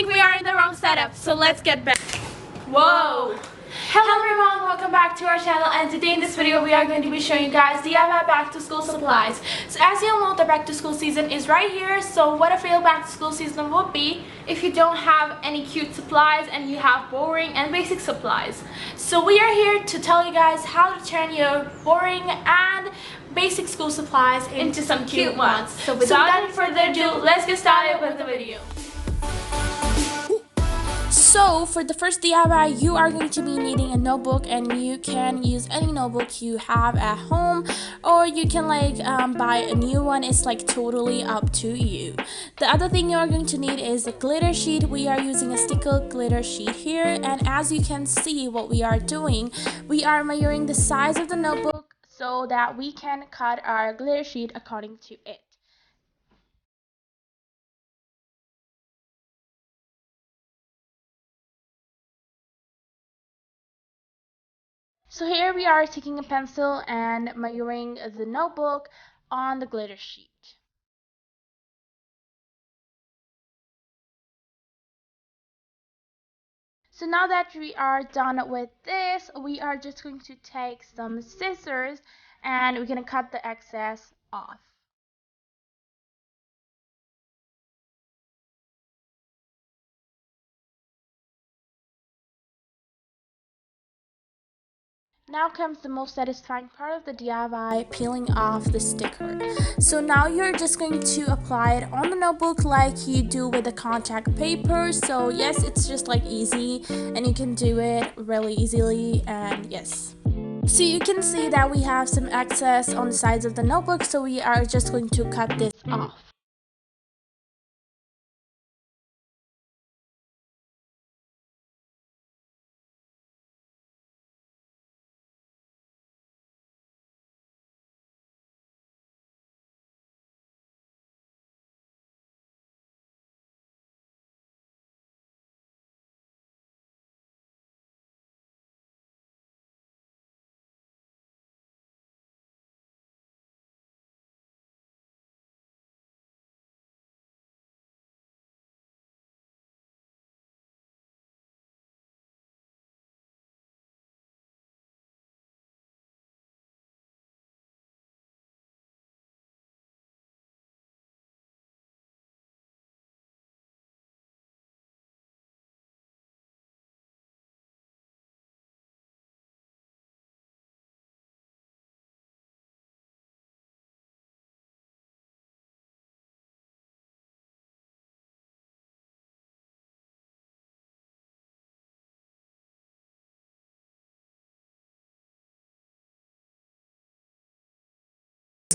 think we are in the wrong setup, so let's get back. Whoa! Hello everyone, welcome back to our channel, and today in this video we are going to be showing you guys DIY back to school supplies. So as you all know, the back to school season is right here, so what a real back to school season would be if you don't have any cute supplies and you have boring and basic supplies. So we are here to tell you guys how to turn your boring and basic school supplies into some cute ones. So without any further ado, let's get started with the video. So for the first DIY, you are going to be needing a notebook, and you can use any notebook you have at home, or you can buy a new one. It's totally up to you. The other thing you are going to need is a glitter sheet. We are using a sticker glitter sheet here, and as you can see what we are doing, we are measuring the size of the notebook so that we can cut our glitter sheet according to it. So here we are taking a pencil and measuring the notebook on the glitter sheet. So now that we are done with this, we are just going to take some scissors and we're going to cut the excess off. Now comes the most satisfying part of the DIY, peeling off the sticker. So now you're just going to apply it on the notebook like you do with the contact paper. So yes, it's just easy, and you can do it really easily, and yes. So you can see that we have some excess on the sides of the notebook, so we are just going to cut this off.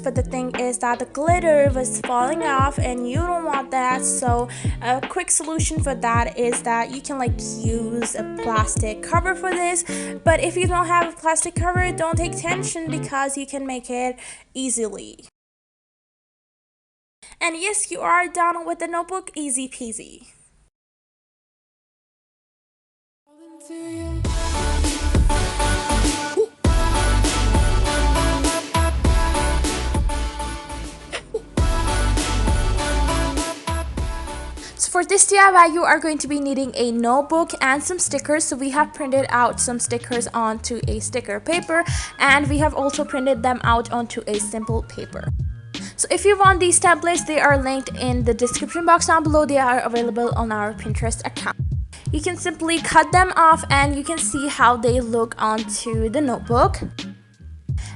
But the thing is that the glitter was falling off, and you don't want that. So a quick solution for that is that you can use a plastic cover for this. But if you don't have a plastic cover, don't take tension, because you can make it easily. And yes, you are done with the notebook, easy peasy. For this DIY, you are going to be needing a notebook and some stickers. So we have printed out some stickers onto a sticker paper, and we have also printed them out onto a simple paper. So if you want these templates, they are linked in the description box down below. They are available on our Pinterest account. You can simply cut them off, and you can see how they look onto the notebook.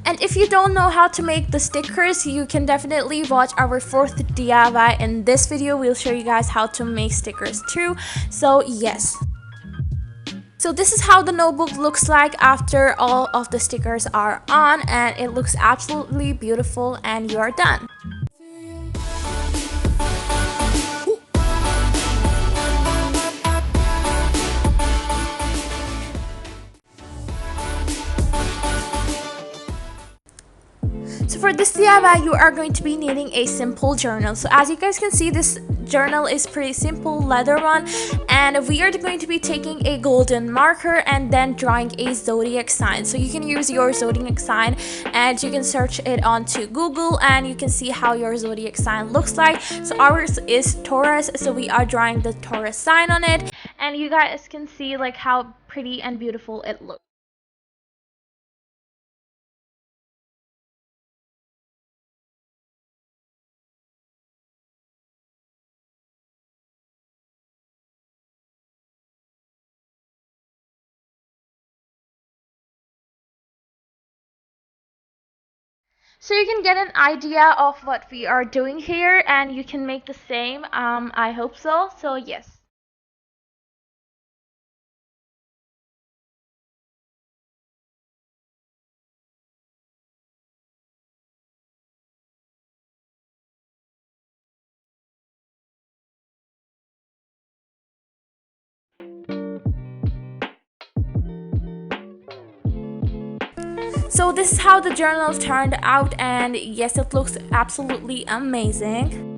And if you don't know how to make the stickers, you can definitely watch our fourth DIY. In this video, we'll show you guys how to make stickers too. So yes. So this is how the notebook looks like after all of the stickers are on, and it looks absolutely beautiful, and you are done. So for this DIY, you are going to be needing a simple journal. So as you guys can see, this journal is pretty simple, leather one, and we are going to be taking a golden marker and then drawing a zodiac sign. So you can use your zodiac sign and you can search it onto Google and you can see how your zodiac sign looks like. So ours is Taurus, so we are drawing the Taurus sign on it, and you guys can see like how pretty and beautiful it looks. So you can get an idea of what we are doing here and you can make the same. I hope so. So yes. So this is how the journal turned out, and yes, it looks absolutely amazing.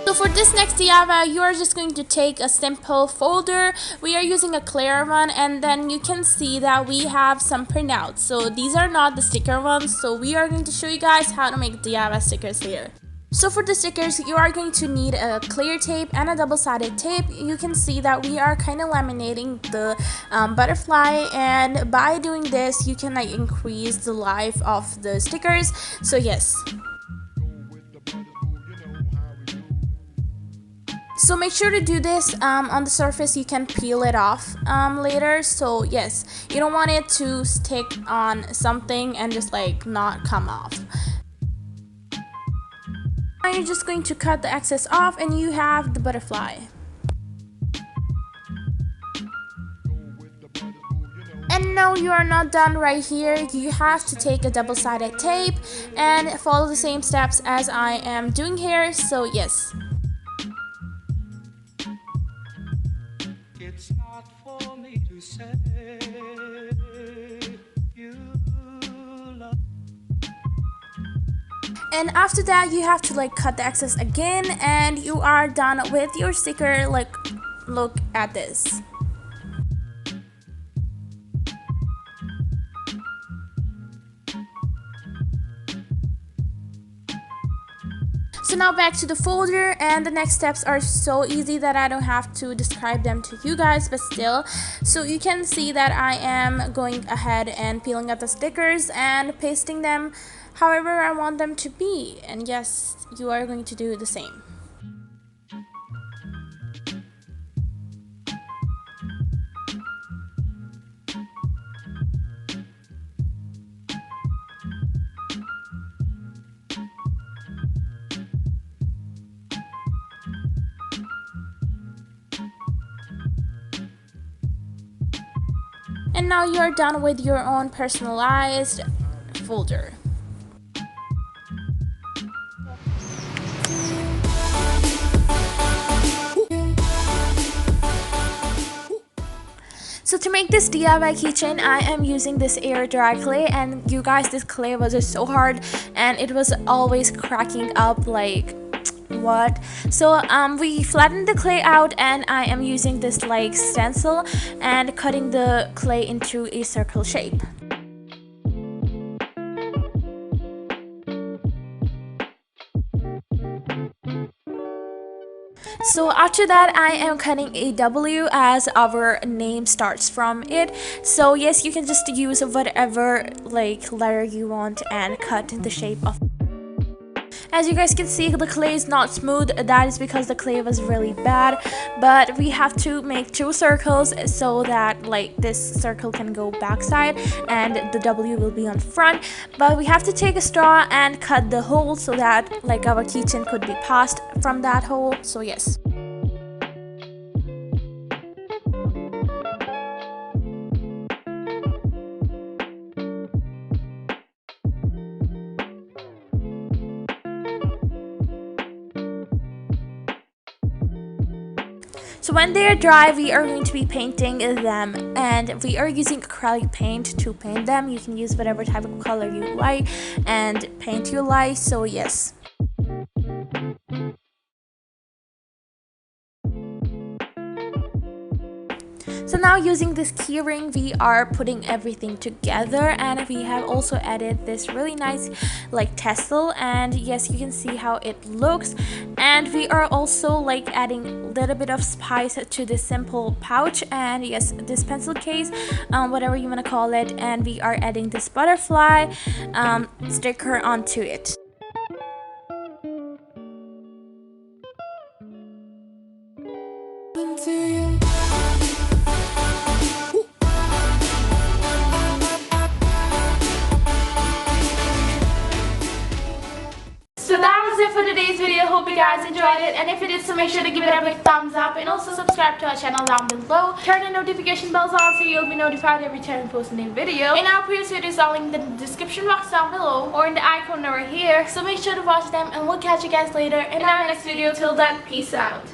So for this next DIY, you are just going to take a simple folder. We are using a clear one, and then you can see that we have some printouts. So these are not the sticker ones, so we are going to show you guys how to make DIY stickers here. So for the stickers, you are going to need a clear tape and a double-sided tape. You can see that we are kind of laminating the butterfly, and by doing this, you can like increase the life of the stickers. So yes. So make sure to do this on the surface. You can peel it off later. So yes, you don't want it to stick on something and just like not come off. Now you're just going to cut the excess off and you have the butterfly. And no, you are not done right here. You have to take a double-sided tape and follow the same steps as I am doing here. So yes. It's not for me to say you love. And after that, you have to like cut the excess again, and you are done with your sticker. Like, look at this. So now back to the folder, and the next steps are so easy that I don't have to describe them to you guys, but still. So you can see that I am going ahead and peeling up the stickers and pasting them however I want them to be, and yes, you are going to do the same. And now you're done with your own personalized folder. So to make this DIY keychain, I am using this air dry clay, and you guys, this clay was just so hard and it was always cracking up, like what. So we flattened the clay out, and I am using this like stencil and cutting the clay into a circle shape. So after that, I am cutting a W as our name starts from it. So yes, you can just use whatever like letter you want and cut the shape of. As you guys can see, the clay is not smooth. That is because the clay was really bad, but we have to make 2 circles so that like this circle can go backside and the W will be on front. But we have to take a straw and cut the hole so that like our keychain could be passed from that hole. So yes. So when they are dry, we are going to be painting them, and we are using acrylic paint to paint them. You can use whatever type of color you like and paint you like, so yes. So now using this keyring, we are putting everything together, and we have also added this really nice like tassel, and yes, you can see how it looks. And we are also like adding a little bit of spice to this simple pouch, and yes, this pencil case, whatever you want to call it, and we are adding this butterfly sticker onto it. So that was it for today's video. Hope you guys enjoyed it, and if you did, so make sure to give it a big thumbs up, and also subscribe to our channel down below. Turn the notification bells on so you'll be notified every time we post a new video. And our previous videos are linked in the description box down below or in the icon over here, so make sure to watch them, and we'll catch you guys later in our next video. Till then, peace out.